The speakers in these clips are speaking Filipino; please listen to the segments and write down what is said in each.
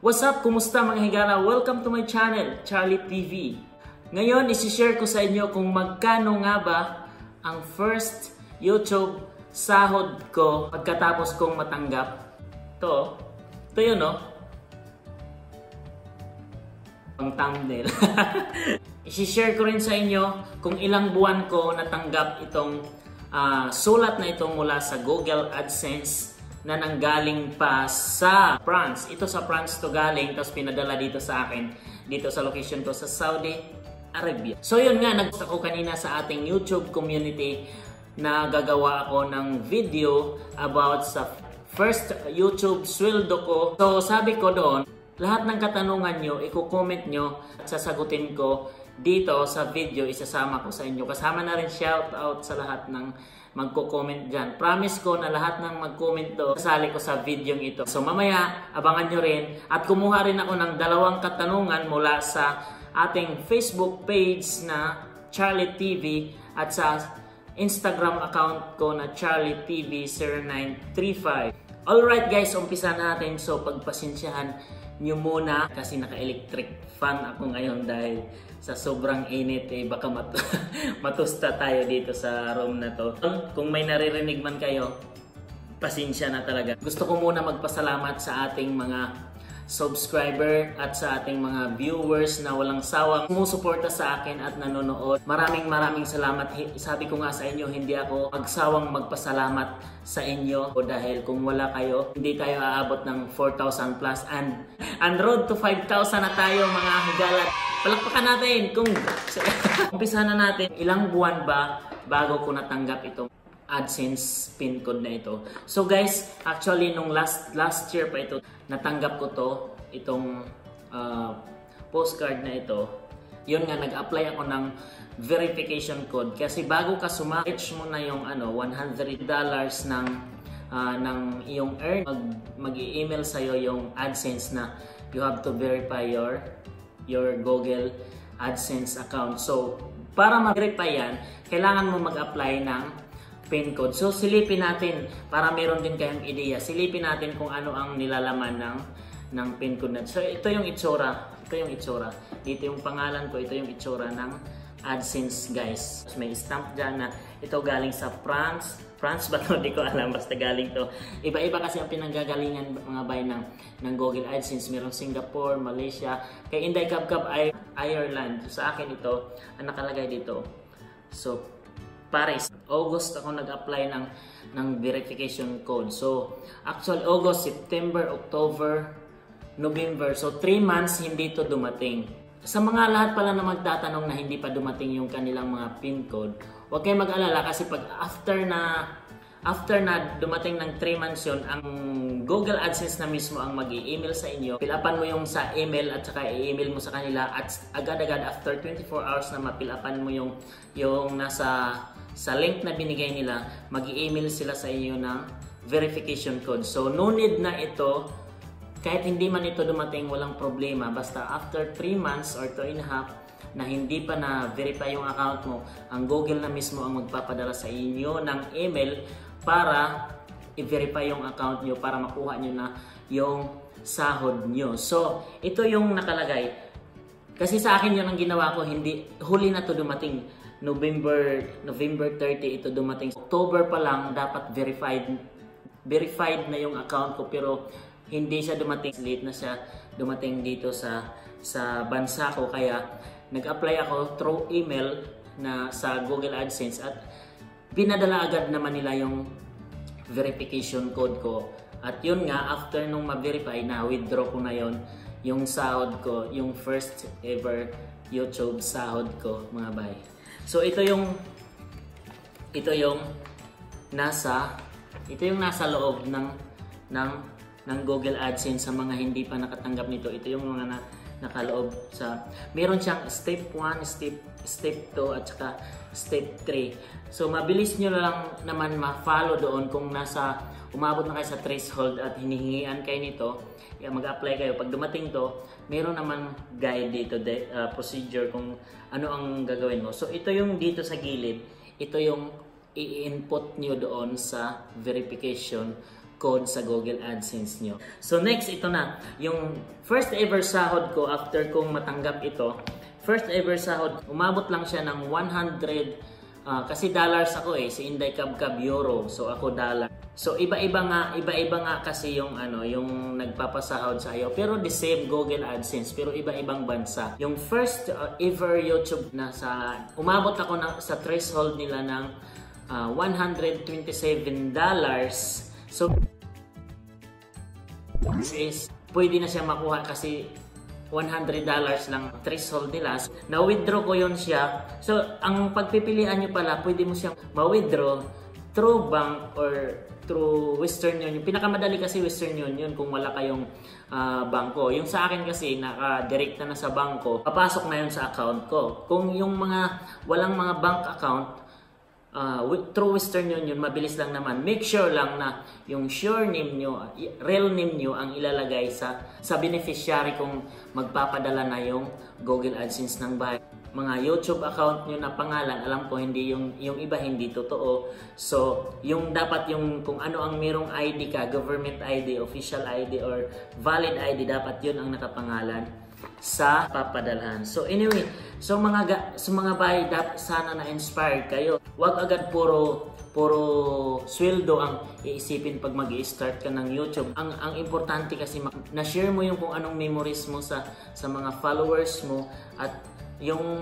What's up? Kumusta mga higala? Welcome to my channel, Charlie TV. Ngayon, isi-share ko sa inyo kung magkano nga ba ang first YouTube sahod ko pagkatapos kong matanggap. Ito yun, no? Ang thumbnail. Isi-share ko rin sa inyo kung ilang buwan ko natanggap itong sulat na ito mula sa Google AdSense na nanggaling pa sa France. Ito sa France to galing, tapos pinadala dito sa akin, dito sa location ko sa Saudi Arabia. So yun nga, nag-post ako kanina sa ating YouTube community na gagawa ako ng video about sa first YouTube sweldo ko. So sabi ko doon, lahat ng katanungan nyo, i-comment nyo at sasagutin ko dito sa video, isasama ko sa inyo. Kasama na rin shoutout sa lahat ng magko-comment dyan. Promise ko na lahat ng mag-comment do, sasali ko sa video ito. So mamaya, abangan nyo rin. At kumuha rin ako ng 2 katanungan mula sa ating Facebook page na Charlie TV at sa Instagram account ko na Charlie TV 0935. Alright guys, umpisa natin. So pagpasensyahan nyo muna kasi naka-electric fan ako ngayon dahil sa sobrang init baka matusta tayo dito sa room na to. Kung may naririnig man kayo, pasensya na talaga. Gusto ko muna magpasalamat sa ating mga subscriber at sa ating mga viewers na walang sawang sumusuporta sa akin at nanonood. Maraming salamat. Sabi ko nga sa inyo, hindi ako magsawang magpasalamat sa inyo dahil kung wala kayo, hindi tayo aabot ng 4,000 plus and road to 5,000 na tayo mga higala. Palakpakan natin kung umpisa na natin. Ilang buwan ba bago ko natanggap itong AdSense pin code na ito. So guys, actually nung last year pa ito, natanggap ko itong postcard na ito. Yun nga, nag-apply ako ng verification code kasi bago ka reach mo na yung $100 ng iyong earn, mag-i-email sa'yo yung AdSense na you have to verify your Google AdSense account. So para ma-verify yan, kailangan mo mag-apply ng pin code. So silipin natin para meron din kayong ideya. Silipin natin kung ano ang nilalaman ng pin code natin. So ito yung itsura. Dito yung pangalan ko, ito yung itsura ng AdSense guys. May stamp dyan na ito galing sa France. France ba to? Hindi ko alam. Basta galing to. Iba-iba kasi ang pinanggagalingan mga bay ng Google AdSense. Merong Singapore, Malaysia. Kay Inday Kabkab ay Ireland. So, sa akin ito, ang nakalagay dito. So Paris. August ako nag-apply ng verification code. So, actually August, September, October, November. So, 3 months hindi to dumating. Sa mga lahat pala na magtatanong na hindi pa dumating yung kanilang mga pin code, huwag kayong mag-alala kasi pag after na dumating ng 3 months yun, ang Google AdSense na mismo ang mag-i-email sa inyo. Fill-upan mo yung sa email at saka i-email mo sa kanila at agad-agad after 24 hours na mapilapan mo yung sa link na binigay nila, mag-i-email sila sa inyo ng verification code. So no need na ito, kahit hindi man ito dumating, walang problema. Basta after 3 months or 2.5 na hindi pa na-verify yung account mo, ang Google na mismo ang magpapadala sa inyo ng email para i-verify yung account nyo para makuha nyo na yung sahod nyo. So, ito yung nakalagay. Kasi sa akin yun ang ginawa ko, huli na to dumating. November 30 ito dumating. October pa lang dapat verified na yung account ko pero hindi siya dumating. Late na siya dumating dito sa bansa ko kaya nag-apply ako through email na sa Google AdSense at pinadala agad naman nila yung verification code ko. At yun nga, after nung ma-verify na withdraw ko na yon yung sahod ko, yung first ever YouTube sahod ko mga bay. So ito yung nasa loob ng Google AdSense sa mga hindi pa nakatanggap nito. Ito yung mga nakaloob sa meron siyang step 1, step 2 at saka step 3. So mabilis nyo lang naman ma-follow doon kung umabot na kayo sa threshold at hinihingian kayo nito. Mag-apply kayo. Pag dumating to, meron naman guide dito, procedure kung ano ang gagawin mo. So ito yung dito sa gilid, ito yung i-input nyo doon sa verification code sa Google AdSense nyo. So next, ito na. Yung first ever sahod ko after kong matanggap ito, first ever sahod, umabot lang siya ng 100, kasi dollars ako si Inday Kabkab euro, so ako dollar. So iba-iba nga kasi yung yung nagpapasahod sa iyo, pero the same Google AdSense, pero iba-ibang bansa. Yung first ever YouTube na umabot ako sa threshold nila ng $127. So is pwede na siya makuha kasi $100 lang threshold nila. So, na-withdraw ko yun siya. So, ang pagpipilian nyo pala, pwede mo siyang ma-withdraw through bank or through Western Union. Pinakamadali kasi Western Union kung wala kayong bangko. Yung sa akin kasi, naka-direct na sa bangko, papasok na yun sa account ko. Kung yung walang mga bank account, through Western Union, mabilis lang naman. Make sure lang na yung sure name nyo, real name nyo ang ilalagay sa beneficiary kung magpapadala na yung Google AdSense ng bahay. Mga YouTube account nyo na pangalan, alam ko hindi yung iba hindi totoo. So, yung dapat yung kung ano ang merong ID ka, government ID, official ID, or valid ID, dapat yun ang nakapangalan sa papadalhan. So anyway, so mga bay, sana na-inspired kayo. Huwag agad puro sweldo ang iisipin pag mag-i-start ka ng YouTube. Ang importante kasi na-share mo yung kung anong memories mo sa mga followers mo, at yung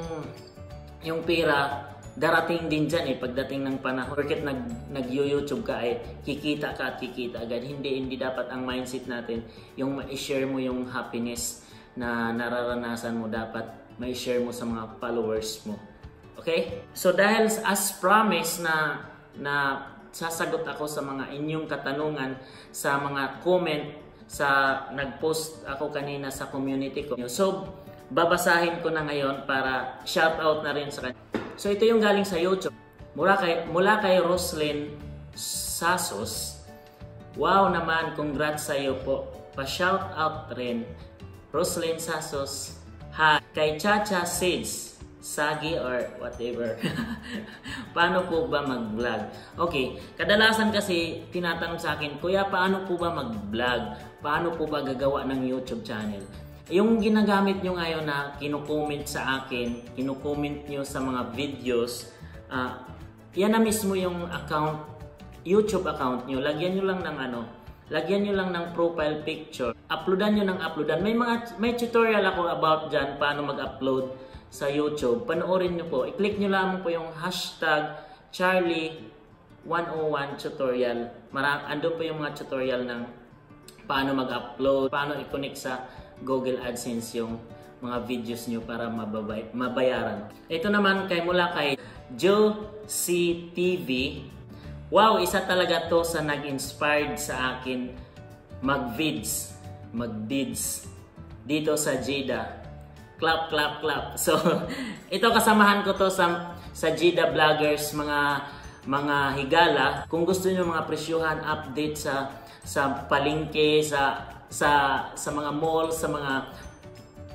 pera darating din dyan pagdating ng panahon. Porket nag-YouTube ka kikita ka at kikita agad. Hindi dapat ang mindset natin yung ma-share mo yung happiness na nararanasan mo, dapat may share mo sa mga followers mo. Okay? So dahil as promised na sasagot ako sa mga inyong katanungan sa mga comment sa nag-post ako kanina sa community ko. So babasahin ko na ngayon para shout out na rin sa kanya. So ito yung galing sa YouTube. Mula kay Roslyn Sasos. Wow naman, congrats sa iyo po. Pa-shout out rin. Roslyn Sasos, ha, kay Chacha Seeds, Sagi or whatever. Paano po ba mag-vlog? Okay, kadalasan kasi tinatanong sa akin, Kuya, paano po ba mag-vlog? Paano po ba gagawa ng YouTube channel? Yung ginagamit nyo ngayon na kinukomment sa akin, kinukomment nyo sa mga videos, yan na mismo yung account, YouTube account nyo. Lagyan nyo lang ng profile picture. Uploadan nyo ng uploadan. May tutorial ako about dyan, paano mag-upload sa YouTube. Panoorin nyo po. I-click nyo lang po yung hashtag Charlie101 tutorial. Andun po yung mga tutorial ng paano mag-upload, paano i-connect sa Google AdSense yung mga videos nyo para mabayaran. Ito naman mula kay Josie TV. Wow, isa talaga to sa nag-inspired sa akin mag-vids dito sa Jeddah. Clap, clap, clap. So, ito kasamahan ko to sa Jeddah vloggers, mga higala. Kung gusto niyo mga presyuhan, update sa palengke, sa mga mall, sa mga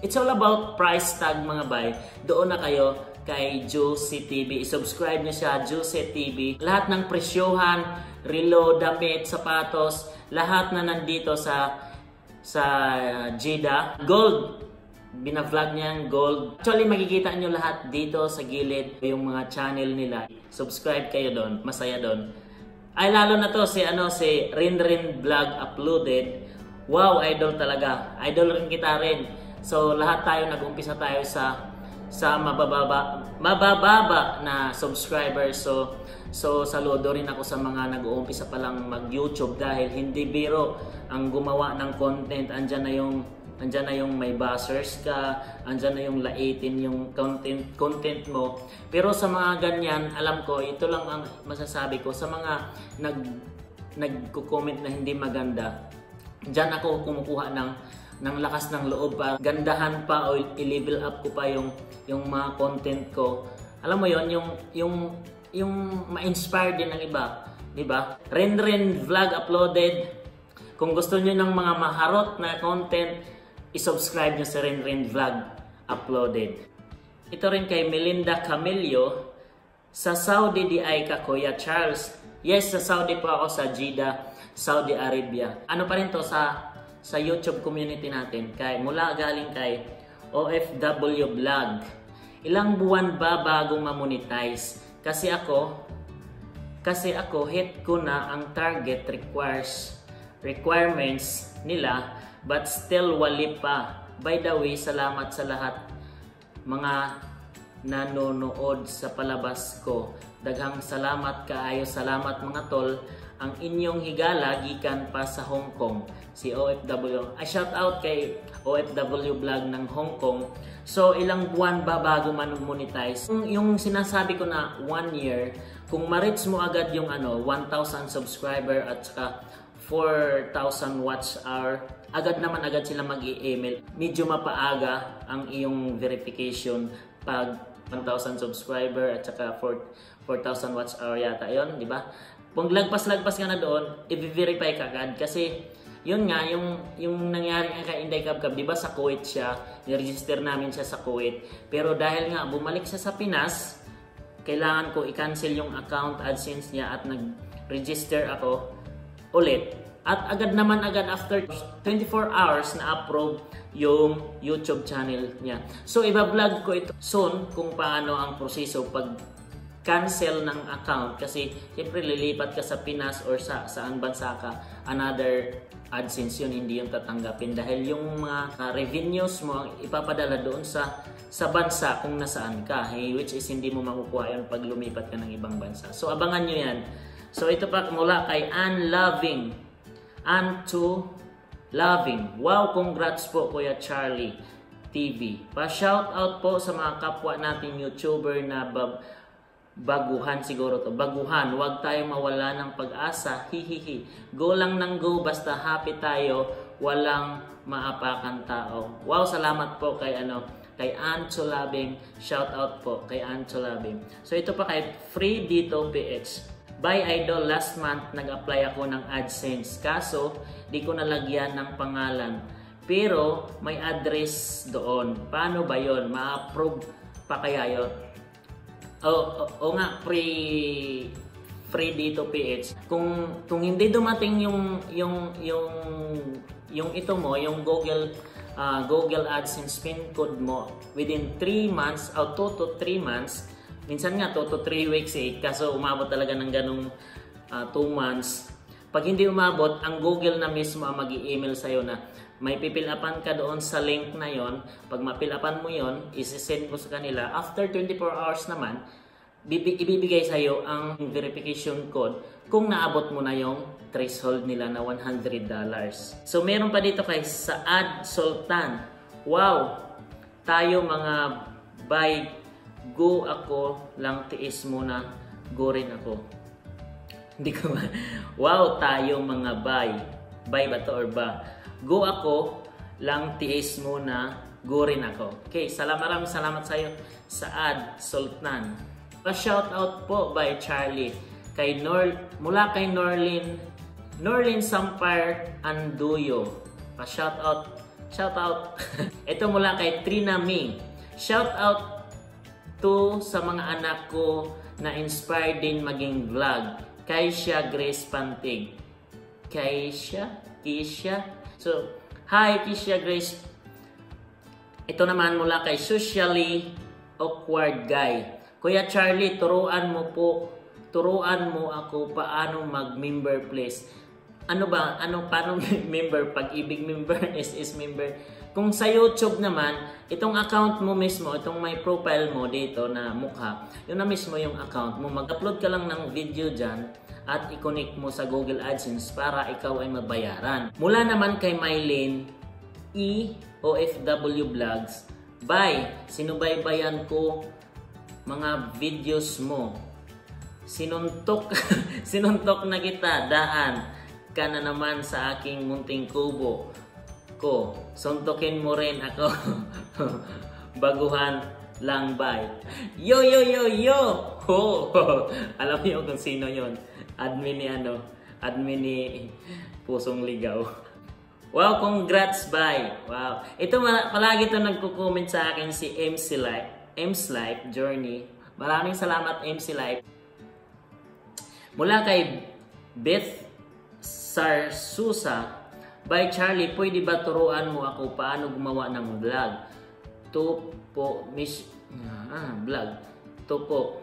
it's all about price tag mga bay. Doon na kayo kay Josie TV. I-subscribe niyo siya, Josie TV. Lahat ng presyohan, relo, damit, sapatos, lahat na nandito sa Jeddah. Gold. Bina-vlog niya ang gold. Actually, makikita nyo lahat dito sa gilid yung mga channel nila. Subscribe kayo doon. Masaya doon. Ay, lalo na to si Rinrin Vlog Uploaded. Wow, idol talaga. Idol rin kita rin. So, lahat tayo nag-umpisa tayo sa mabababa na subscribers. So saludo rin ako sa mga nag-uumpisa pa lang mag-YouTube dahil hindi biro ang gumawa ng content. Andyan na yung may buzzers ka, andyan na yung laitin yung content mo. Pero sa mga ganyan, alam ko, ito lang ang masasabi ko sa mga nagko-comment na hindi maganda. Diyan ako kumukuha ng lakas ng loob para gandahan pa o i-level up ko pa yung mga content ko. Alam mo yon, yung ma-inspire din ng iba, di ba? Rinrin Vlog Uploaded. Kung gusto niyo ng mga maharot na content, i-subscribe niyo sa Rinrin Vlog Uploaded. Ito rin kay Melinda Camillo. Sa Saudi di ay ka, Kuya Charles? Yes, sa Saudi po ako, sa Jeddah, Saudi Arabia. Ano pa rin to sa YouTube community natin, mula galing kay OFW Vlog. Ilang buwan ba bago ma-monetize? Kasi ako hit ko na ang target requirements nila, but still wali pa. By the way, salamat sa lahat mga nanonood sa palabas ko. Daghang salamat kaayo, salamat mga tol. Ang inyong higala gikan pa sa Hong Kong, si OFW. Shout out kay OFW Vlog ng Hong Kong. So ilang buwan ba bago man-monetize? Yung sinasabi ko na 1 year, kung ma-reach mo agad yung 1,000 subscriber at saka 4,000 watch hour, agad sila mag-i-email. Medyo mapaaga ang iyong verification pag 1,000 subscriber at saka 4,000 watch hour yata yon, di ba? Kung lagpas-lagpas ka na doon, i-verify ka agad kasi yun nga, yung nangyari nga kay Inday Kabkab, di ba sa Kuwait siya, ni-register namin siya sa Kuwait. Pero dahil nga bumalik siya sa Pinas, kailangan ko i-cancel yung account AdSense niya at nag-register ako ulit. At agad after 24 hours na approve yung YouTube channel niya. So iba-vlog ko ito soon kung paano ang proseso pag cancel ng account, kasi siyempre lilipat ka sa Pinas or saan bansa ka, another AdSense yun, hindi yung tatanggapin dahil yung mga revenues mo ang ipapadala doon sa bansa kung nasaan ka, which is hindi mo makukuha yun pag lumipat ka ng ibang bansa. So abangan nyo yan. So ito pa mula kay Ann to Loving. Wow, congrats po Kuya Charlie TV. Pa-shoutout po sa mga kapwa nating YouTuber na baguhan siguro to. Baguhan, huwag tayo mawala ng pag-asa. Hihihi. Go lang ng go, basta happy tayo, walang maapakan tao. Wow, salamat po kay Ann Cholabing. Shout out po kay Ann Cholabing. So ito pa kay Free Dito PH. By Idol, last month nag-apply ako ng AdSense. Kaso, di ko nalagyan ng pangalan. Pero may address doon. Paano ba 'yon? Ma-approve pa kaya 'yon? O nga, free dito PH. Kung hindi dumating yung ito mo, yung Google AdSense pin code mo within 3 months o 2 to 3 months, minsan nga 2 to 3 weeks kaso umabot talaga ng ganung 2 months. Pag hindi umabot, ang Google na mismo ang mag-i-email sa'yo na may pipil-upan ka doon sa link na yon. Pag mapil-upan mo yon, isi-send mo sa kanila. After 24 hours naman, ibibigay sa'yo ang verification code kung naabot mo na yung threshold nila na $100. So meron pa dito kay Saad Sultan. Wow! Tayo mga bay, go ako lang, tiis muna, go rin ako. Hindi ko ba? Wow, tayo mga bay. Bay ba to or ba? Go ako lang, tiis muna, go rin ako. Okay, maraming salamat sa iyo, Saad Sultan. Pa-shoutout po by Charlie kay mula kay Norlin Sampar Anduyo. Pa-shoutout. Shoutout. Ito mula kay Trina Ming. Shoutout to sa mga anak ko na inspired din maging vlog. Kaisha Grace Pantig. Kisha. So, hi Kisha Grace. Ito naman mula kay Socially Awkward Guy. Kuya Charlie, turuan mo ako paano mag-member please. Paano member? Pag-ibig member, SS member. Kung sa YouTube naman, itong account mo mismo, itong may profile mo dito na mukha, yun na mismo yung account mo. Mag-upload ka lang ng video dyan at i-connect mo sa Google AdSense para ikaw ay mabayaran. Mula naman kay Mylene OFW Vlogs. Bye! Sinubaybayan ko mga videos mo. Sinuntok na kita, daan ka na naman sa aking munting kubo ko. Suntokin mo rin ako. Baguhan lang, bye. Yo! Alam niyo kung sino yon? Admin ni Pusong Ligaw. Wow, congrats, bye. Wow. Ito palagi to nagko-comment sa akin si M's Life Journey. Maraming salamat MC Life. Mula kay Beth Sarsusa, by Charlie, pwede ba turuan mo ako paano gumawa ng vlog? To po, vlog. To po.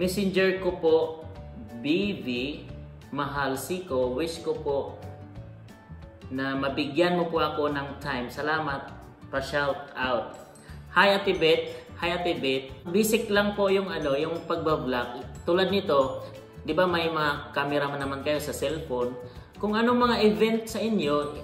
Messenger ko po, BV, mahal Siko, wish ko po na mabigyan mo po ako ng time. Salamat, pa-shout out. Hi Ate Beth. Hi Ate Beth. Basic lang po yung yung pagba-vlog. Tulad nito, 'di ba may mga cameraman naman kayo sa cellphone? Kung anong mga event sa inyo,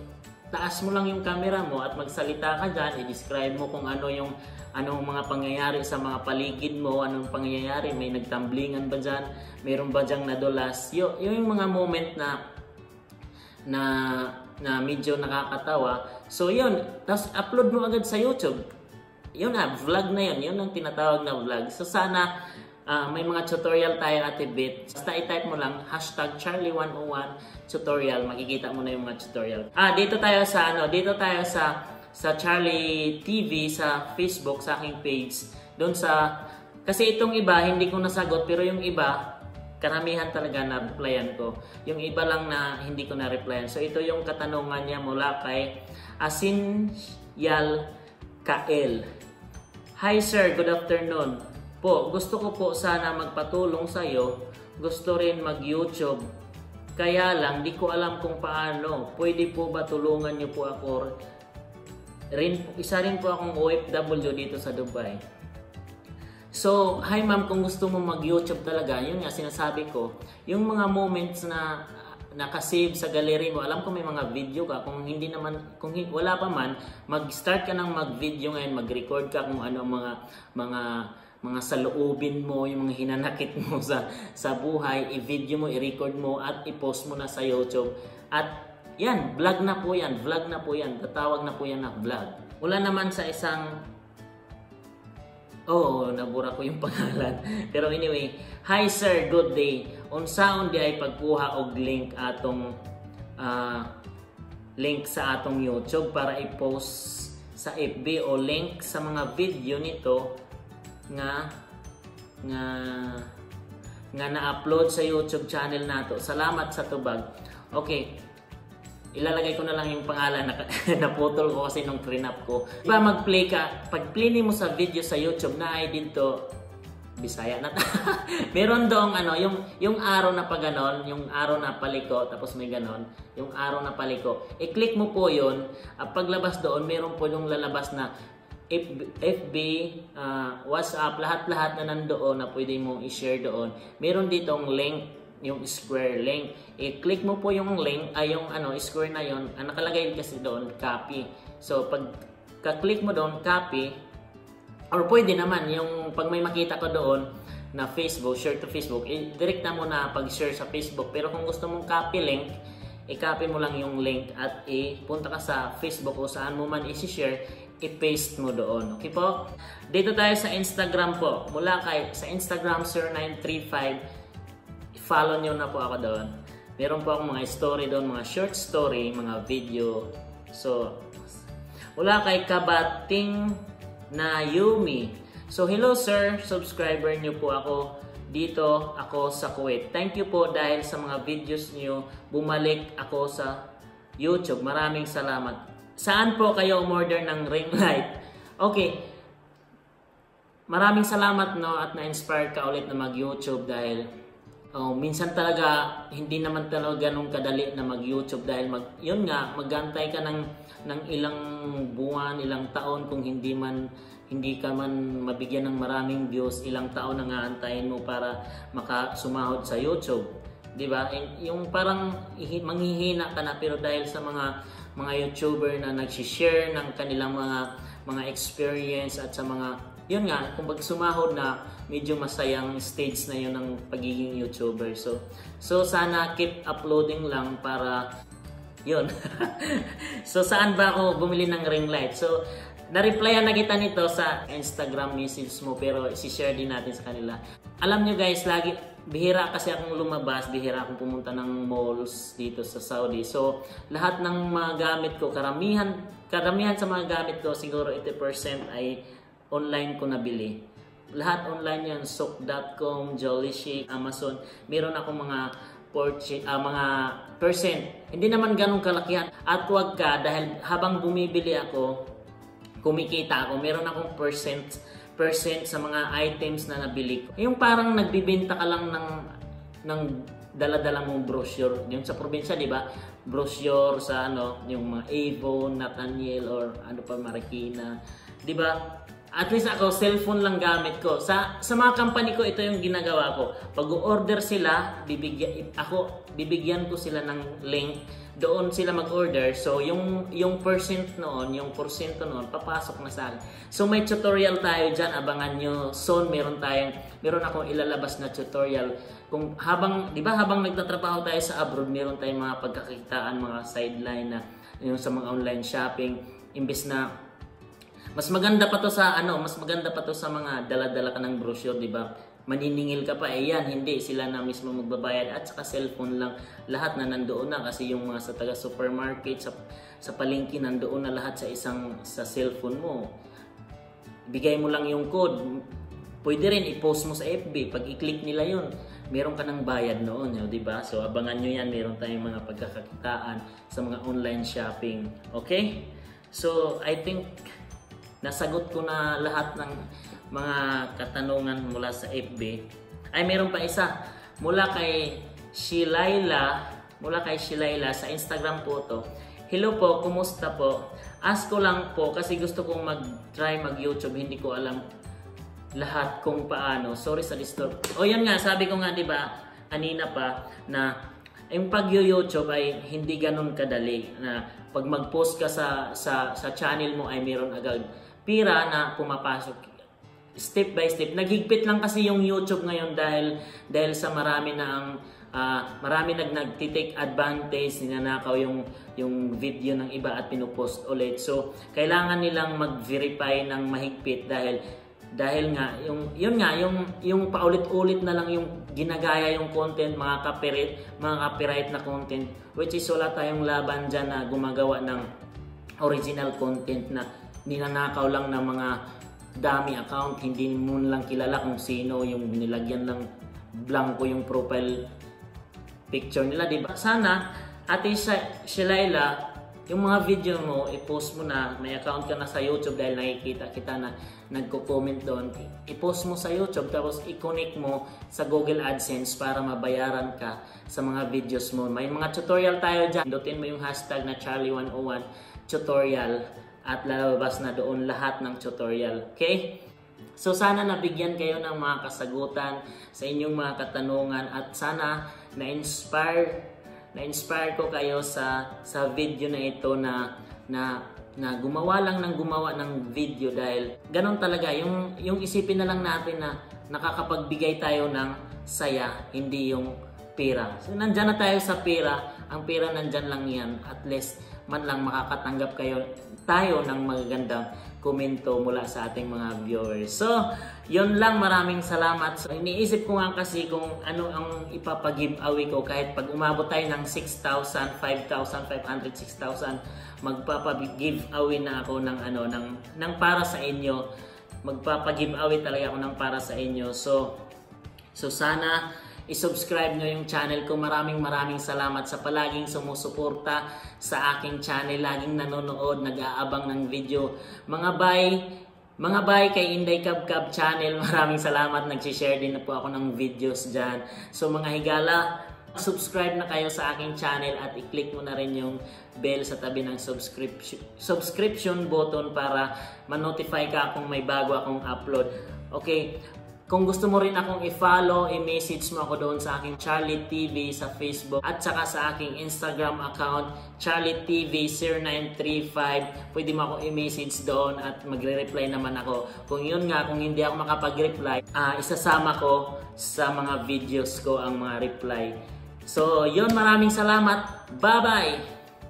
taas mo lang yung camera mo at magsalita ka diyan, i-describe mo kung anong mga pangyayari sa mga paligid mo, anong pangyayari, may nagtamblingan ba diyan, mayroon ba diyang nadulas. Yung mga moment na medyo nakakatawa. So yun, tapos upload mo agad sa YouTube. Yun na, vlog na yun. Yun ang tinatawag na vlog. So sana may mga tutorial tayo Ate Beth. Basta i-type mo lang #Charlie101 tutorial. Makikita mo na yung mga tutorial. Dito tayo sa Charlie TV sa Facebook, sa aking page. Doon kasi itong iba hindi ko nasagot, pero yung iba karamihan talaga na-replyan ko. Yung iba lang na hindi ko na-replyan. So ito yung katanungan niya mula kay Asinyal Kael. Hi sir, good afternoon. Po, gusto ko po sana magpatulong sa iyo. Gusto rin mag-YouTube. Kaya lang, di ko alam kung paano. Pwede po ba tulungan niyo po ako? Isa rin po akong OFW dito sa Dubai. So, hi ma'am, kung gusto mo mag-YouTube talaga, yun nga sinasabi ko, yung mga moments na nakasave sa gallery mo, alam ko may mga video ka, kung wala pa man, mag-start ka ng mag-video ngayon, mag-record ka kung ano mga saloobin mo, yung mga hinanakit mo sa buhay, i-video mo, i-record mo, at i-post mo na sa YouTube. At yan, vlog na po yan, tatawag na po yan na vlog. Wala naman sa isang nabura ko yung pangalan. Pero anyway, hi sir, good day. Unsaon di ay pagkuha og link sa atong YouTube para i-post sa FB o link sa mga video nito nga na-upload sa YouTube channel nato. Salamat sa tubag. Okay. Ilalagay ko na lang yung pangalan na naputol ko kasi nung trinap ko. Diba mag-play ka, pag play mo sa video sa YouTube na ay dito, Bisaya na meron doong yung arrow na pa ganon, yung arrow na paliko, tapos may ganon, yung arrow na paliko. I-click mo po yun, paglabas doon, meron po yung lalabas na FB, WhatsApp, lahat-lahat na nandoon na pwede mong i-share doon. Meron ditong link, yung square link. I-click mo po yung link, yung square na yon, nakalagay kasi doon, copy. So, pag ka-click mo doon, copy, or pwede naman, yung pag may makita ko doon na Facebook, share to Facebook, direct na mo na pag-share sa Facebook. Pero kung gusto mong copy link, i-copy mo lang yung link at punta ka sa Facebook o saan mo man i-share, i-paste mo doon. Okay po? Dito tayo sa Instagram po. Mula sa Instagram, Sir935, follow nyo na po ako doon. Meron po akong mga story doon, mga short story, mga video. So, mula kay Kabating na Yumi. So, hello sir, subscriber nyo po ako. Dito ako sa Kuwait. Thank you po dahil sa mga videos nyo, bumalik ako sa YouTube. Maraming salamat. Saan po kayo umorder ng ring light? Okay. Maraming salamat at na-inspire ka ulit na mag-YouTube dahil minsan talaga hindi naman talaga ganun kadali na mag-YouTube dahil yun nga, mag-antay ka ng ilang buwan, ilang taon kung hindi ka man mabigyan ng maraming views, ilang taon na nga antayin mo para makasumahod sa YouTube. 'Di ba? Yung parang manghihina ka na, pero dahil sa mga YouTuber na nagsi-share ng kanilang mga experience at sa mga yun nga, kung sumahod na, medyo masayang stage na yun ng pagiging YouTuber. So sana keep uploading lang para yun. So saan ba ako bumili ng ring light? So na-replyan na kita nito sa Instagram message mo, pero isi-share din natin sa kanila. Alam nyo guys, bihira kasi akong lumabas, bihira akong pumunta ng malls dito sa Saudi. So lahat ng mga gamit ko, karamihan sa mga gamit ko, siguro 80% ay online ko nabili. lahat online yan, souk.com, Jollyshake, Amazon. Meron ako mga mga percent. Hindi naman ganun kalakihan. At wag ka, dahil habang bumibili ako, kumikita ako, meron akong percent sa mga items na nabili ko. Yung parang nagbibenta ka lang ng dala-dala mong brochure. Yung sa probinsya, di ba? Brochure sa yung mga Avon, Nathaniel, or ano pa, Marikina. Di ba? At least ako, cellphone lang gamit ko. Sa mga company ko, ito yung ginagawa ko. Pag-order sila, bibigyan ko sila ng link. Doon sila mag-order. So, yung percent noon, yung porsyento noon, papasok na sa akin. So, may tutorial tayo dyan. Abangan nyo. Soon, meron akong ilalabas na tutorial. Kung di ba habang nagtatrabaho tayo sa abroad, meron tayong mga pagkakitaan, mga sideline na yung sa mga online shopping. Imbes na mas maganda pa to sa mga dala-dala ka ng brochure, di ba? Maniningil ka pa, yan, hindi sila na mismo magbabayad, at saka cellphone lang, lahat na nandoon na, kasi yung mga sa taga supermarket, sa palengke, nandoon na lahat sa cellphone mo. Bigay mo lang yung code, pwede rin i-post mo sa FB, pag i-click nila yun, meron ka ng bayad noon, di ba? So abangan nyo yan, meron tayong mga pagkakakitaan sa mga online shopping, okay? So I think nasagot ko na lahat ng mga katanungan mula sa FB. Ay, meron pa isa. Mula kay Shilayla sa Instagram po to. Hello po, kumusta po? Ask ko lang po kasi gusto kong mag-try mag-YouTube. Hindi ko alam lahat kung paano. Sorry sa disturb. O yan nga, sabi ko nga, di ba, kanina pa, na yung pag-YouTube ay hindi ganun kadali. Na pag mag-post ka sa channel mo ay meron agad pira na pumapasok step by step. Naghigpit lang kasi yung YouTube ngayon dahil sa marami nagtitake advantage, ninanakaw yung video ng iba at pinupost ulit. So kailangan nilang mag-verify ng mahigpit dahil nga yung paulit-ulit na lang yung ginagaya yung content, mga copyright na content, which is wala tayong laban dyan na gumagawa ng original content na ninanakaw lang ng mga dami account, hindi mo lang kilala kung sino, yung nilagyan lang blanco yung profile picture nila, di ba? Sana, Ate Shilayla, yung mga video mo, i-post mo na, may account ka na sa YouTube dahil nakikita kita na nagko-comment doon, i-post mo sa YouTube, tapos i-connect mo sa Google AdSense para mabayaran ka sa mga videos mo. May mga tutorial tayo dyan. Pindutin mo yung hashtag na Charlie101 tutorial at lalabas na doon lahat ng tutorial. Okay? So sana nabigyan kayo ng mga kasagutan sa inyong mga katanungan at sana na-inspire ko kayo sa video na ito na gumawa ng video dahil ganun talaga yung isipin na lang natin na nakakapagbigay tayo ng saya, hindi yung pera. So nandyan na tayo sa pera, ang pera nandyan lang yan, at least man lang makakatanggap tayo ng magagandang komento mula sa ating mga viewers. So, yun lang, maraming salamat. So, iniisip ko nga kasi kung ano ang ipapag-giveaway ko kahit pag umabot tayo ng 6,000, 5,500, 6,000, magpapag-giveaway na ako ng para sa inyo. Magpapag-giveaway talaga ako ng para sa inyo. So sana i-subscribe nyo yung channel ko. Maraming salamat sa palaging sumusuporta sa aking channel. Laging nanonood, nag-aabang ng video. Mga bye kay Inday Kabkab channel. Maraming salamat. Nag-share din na po ako ng videos dyan. So mga higala, subscribe na kayo sa aking channel at i-click mo na rin yung bell sa tabi ng subscription button para ma-notify ka kung may bago akong upload. Okay. Kung gusto mo rin akong i-follow, i-message mo ako doon sa aking Charlie TV sa Facebook at saka sa aking Instagram account, Charlie TV 0935. Pwede mo ako i-message doon at magre-reply naman ako. Kung hindi ako makapag-reply, isasama ko sa mga videos ko ang mga reply. So, yun, maraming salamat. Bye-bye!